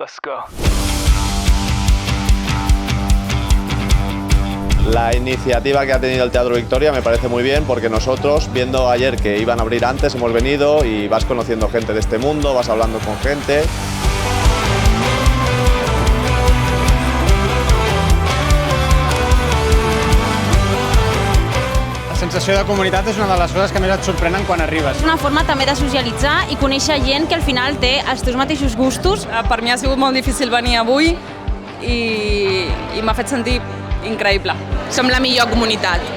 Let's go. La iniciativa que ha tenido el Teatro Victoria me parece muy bien porque nosotros, viendo ayer que iban a abrir antes, hemos venido y vas conociendo gente de este mundo, vas hablando con gente. La sensació de comunitat és una de les coses que més et sorprenen quan arribes. És una forma també de socialitzar i conèixer gent que al final té els teus mateixos gustos. Per mi ha sigut molt difícil venir avui i m'ha fet sentir increïble. Som la millor comunitat.